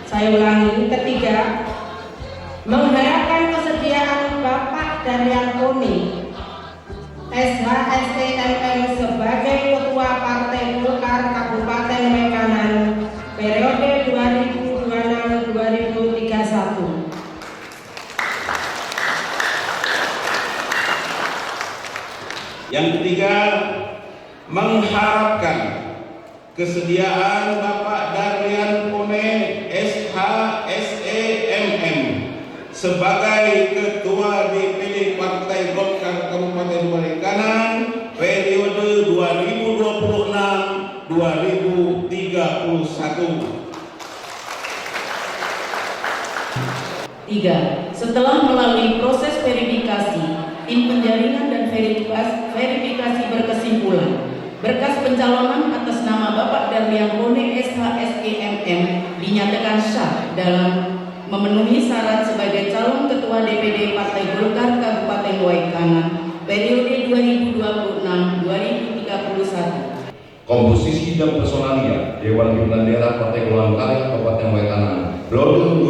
Saya ulangi, ketiga, mengharapkan kesediaan Bapak Daryan Pone, SHSTMM sebagai Ketua Partai Golkar Kabupaten Waikanan periode 2026-2031. Yang ketiga, mengharapkan kesediaan Bapak Daryan Pone SHSEMM sebagai Ketua DPD Partai Golkar Kabupaten Waikanan periode 2026-2031. 3. Setelah melalui proses verifikasi, tim penjaringan dan verifikasi berkesimpulan berkas pencalonan atas nama Bapak Daryan Pone SHSEMM dinyatakan sah dalam memenuhi syarat sebagai calon Ketua DPD Partai Golkar Kabupaten Waikanan periode 2026-2031. Komposisi dan personalia Dewan Pimpinan Daerah Partai Golongan Karya Kabupaten Waikanan periode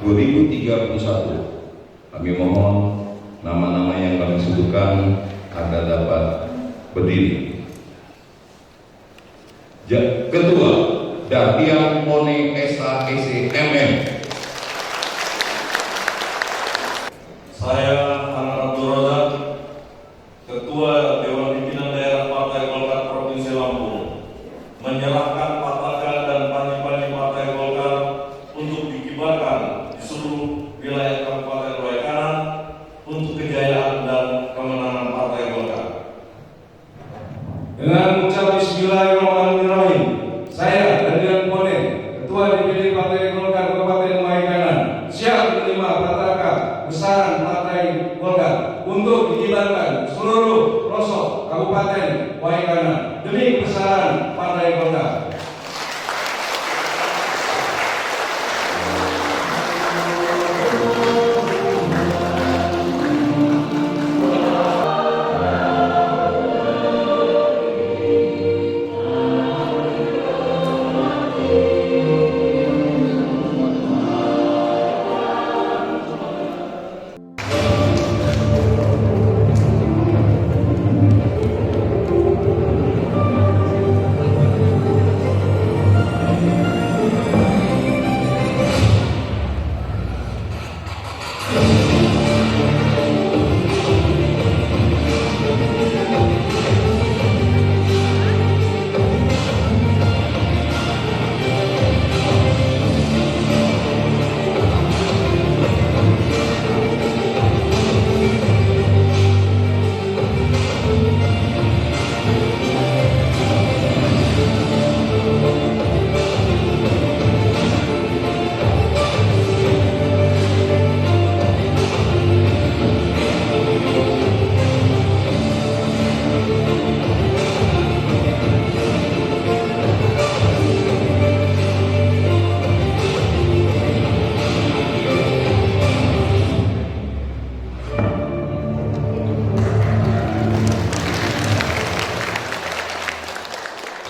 2026-2031. Kami mohon nama-nama yang kami sebutkan agar dapat berdiri. Ketua Daryan Pone SHSEMM. Saya Ahmad Abdul Razak, Ketua Dewan Pimpinan Daerah Partai Golkar Provinsi Lampung, menyerahkan patakan dan panji-panji Partai Golkar untuk dikibarkan di seluruh wilayah Kabupaten Waikanan untuk kejayaan dan kemenangan Partai Golkar. Dengan mengucap Bismillahirrahmanirrahim, saya Daryan Pone, Ketua DPD Partai Golkar Kabupaten Waikanan, siap menerima patakan besaran Partai Golkar untuk dikibarkan seluruh pelosok Kabupaten Waikanan demi besaran Partai Golkar.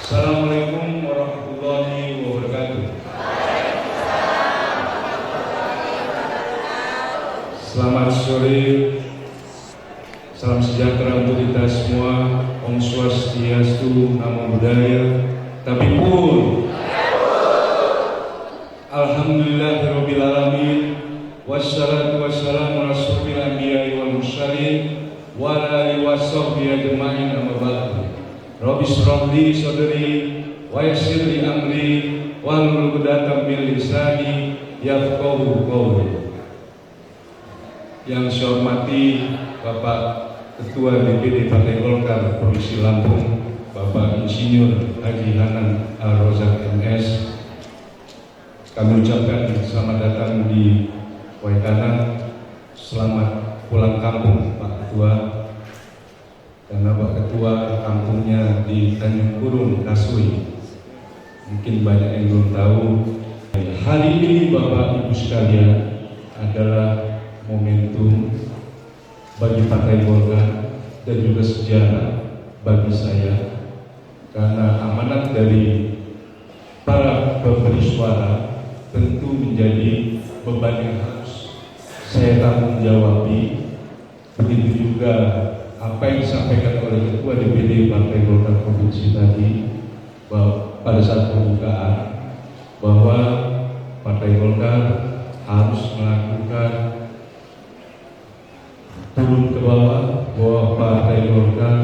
Assalamualaikum warahmatullahi wabarakatuh. Selamat sore, salam sejahtera untuk kita semua. Om Swastiastu, Namo Buddhaya, tapi pun Alhamdulillahirabbil alamin, wassalatu wassalamu ala asyrofil anbiya'i wal mursalin wa ala alihi washabbihi ajma'in, amma ba'du. Rabbi shrah li sadri wa yassir li amri wahlul 'uqdatam min lisani yafqahu qawli. Yang saya hormati Bapak Ketua DPD Partai Golkar Provinsi Lampung, Bapak Insinyur Haji Hanan Al-Rozak MS. Kami ucapkan selamat datang di Waikanan, selamat pulang kampung Pak Ketua. Karena Pak Ketua kampungnya di Tanjung Kurung, Kasui. Mungkin banyak yang belum tahu. Hari ini Bapak Ibu sekalian adalah momentum bagi Partai Golkar dan juga sejarah bagi saya. Karena amanat dari bersuara tentu menjadi beban yang harus saya tanggung jawabi. Begitu juga apa yang disampaikan oleh Ketua DPD Partai Golkar Provinsi tadi bahwa pada saat pembukaan bahwa Partai Golkar harus melakukan turun ke bawah, bahwa Partai Golkar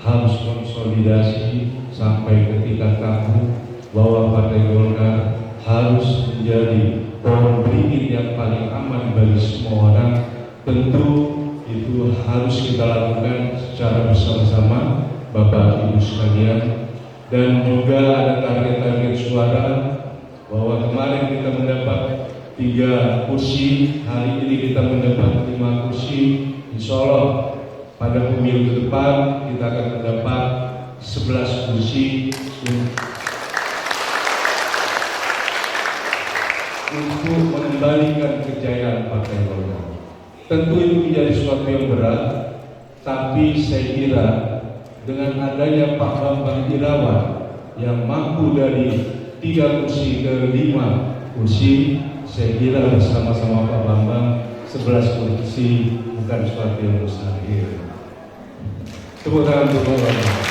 harus konsolidasi sampai ke tingkat kampung, bahwa Partai Golkar harus menjadi pohon beringin yang paling aman bagi semua orang. Tentu itu harus kita lakukan secara bersama-sama Bapak Ibu sekalian. Dan juga ada target-target suara bahwa kemarin kita mendapat 3 kursi, hari ini kita mendapat 5 kursi. Insya Allah pada pemilu ke depan kita akan mendapat 11 kursi untuk mengembalikan kejayaan Partai Golkar. Tentu itu menjadi sesuatu yang berat, tapi saya kira dengan adanya Pak Bambang Irawan yang mampu dari 3 kursi ke 5 kursi, saya kira bersama-sama Pak Bambang 11 kursi bukan sesuatu yang mustahil. Tepuk tangan untuk Pak Bambang.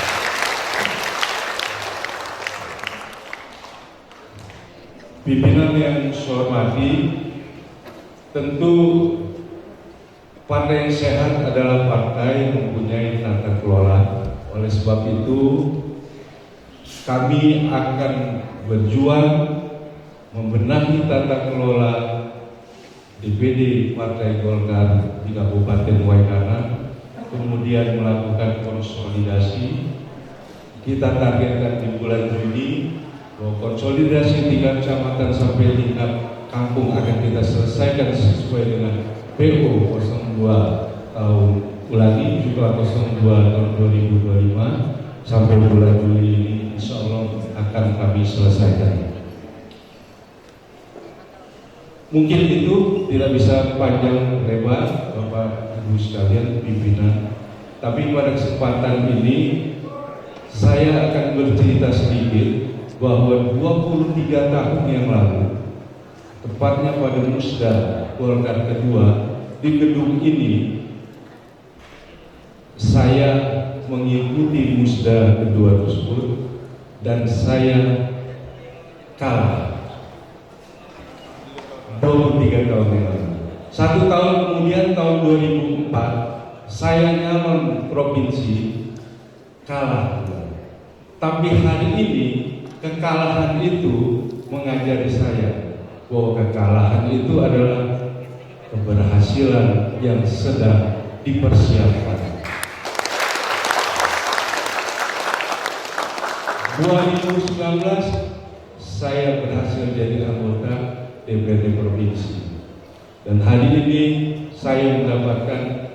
Pimpinan yang saya hormati, tentu partai yang sehat adalah partai yang mempunyai tata kelola. Oleh sebab itu, kami akan berjuang membenahi tata kelola DPD Partai Golkar di Kabupaten Waikanan, kemudian melakukan konsolidasi. Kita targetkan di bulan Juni bahwa konsolidasi tingkat kecamatan sampai tingkat kampung akan kita selesaikan sesuai dengan PO 02 tahun ulangi juga 02 tahun 2025 sampai bulan Juli ini insya Allah akan kami selesaikan. Mungkin itu tidak bisa panjang lebar Bapak Ibu sekalian pimpinan, tapi pada kesempatan ini saya akan bercerita sedikit bahwa 23 tahun yang lalu, tepatnya pada Musda Golkar kedua di gedung ini, saya mengikuti Musda kedua tersebut dan saya kalah 23 tahun yang lalu. 1 tahun kemudian tahun 2004 saya nyalon provinsi, kalah. Tapi hari ini kekalahan itu mengajari saya bahwa kekalahan itu adalah keberhasilan yang sedang dipersiapkan. 2019 saya berhasil jadi anggota DPD provinsi dan hari ini saya mendapatkan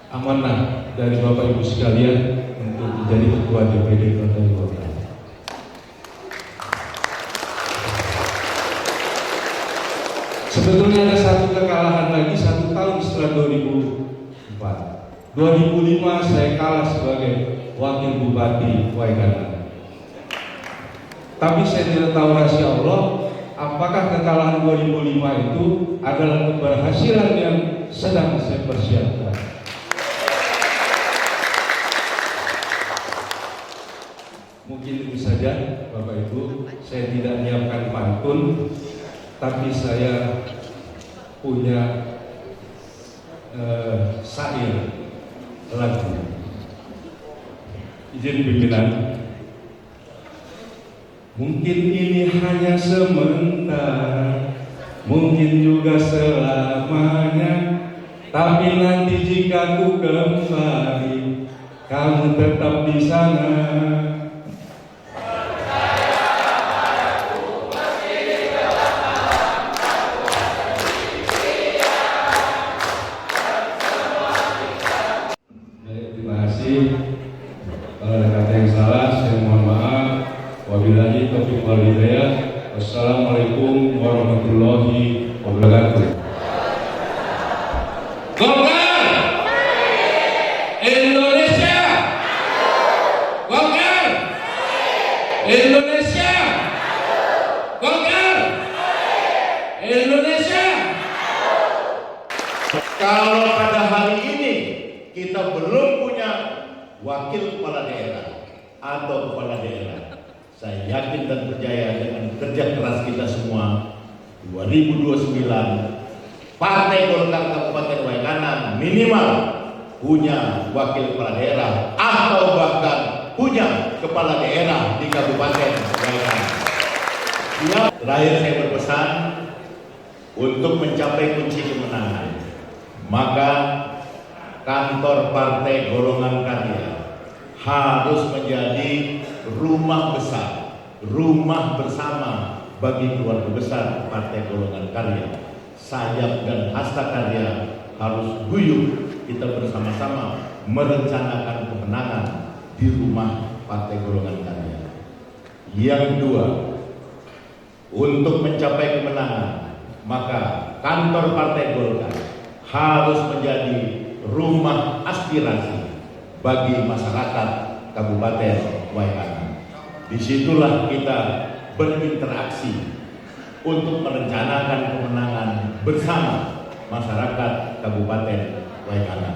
amanah dari Bapak Ibu sekalian untuk menjadi ketua DPD Partai Golkar. Sebetulnya ada satu kekalahan lagi 1 tahun setelah 2004. 2005 saya kalah sebagai wakil bupati Waikanan. Tapi saya tidak tahu rahasia Allah, apakah kekalahan 2005 itu adalah keberhasilan yang sedang saya persiapkan. Mungkin itu saja Bapak Ibu, saya tidak menyiapkan pantun, tapi saya punya syair lagu. Izin pimpinan. Mungkin ini hanya sementara, mungkin juga selamanya, tapi nanti jika ku kembali, kamu tetap di sana. Terima kasih. Kalau ada kata yang salah, saya mohon maaf. Wabillahi taufiq wal hidayah. Wassalamualaikum warahmatullahi wabarakatuh. Golkar Indonesia, Golkar Indonesia, Golkar Indonesia. Kalau pada hari ini kita belum punya wakil kepala daerah atau kepala daerah, saya yakin dan percaya dengan kerja keras kita semua, 2029 Partai Golkar Kabupaten Waikanan minimal punya wakil kepala daerah atau bahkan punya kepala daerah di Kabupaten Waikanan. Terakhir saya berpesan untuk mencapai kunci kemenangan, maka kantor Partai Golongan Karya harus menjadi rumah besar, rumah bersama bagi keluarga besar Partai Golongan Karya. Sayap dan hasta karya harus guyup kita bersama-sama merencanakan kemenangan di rumah Partai Golongan Karya. Yang kedua, untuk mencapai kemenangan, maka kantor Partai Golkar harus menjadi rumah aspirasi bagi masyarakat Kabupaten Waikanan. Disitulah kita berinteraksi untuk merencanakan kemenangan bersama masyarakat Kabupaten Waikanan.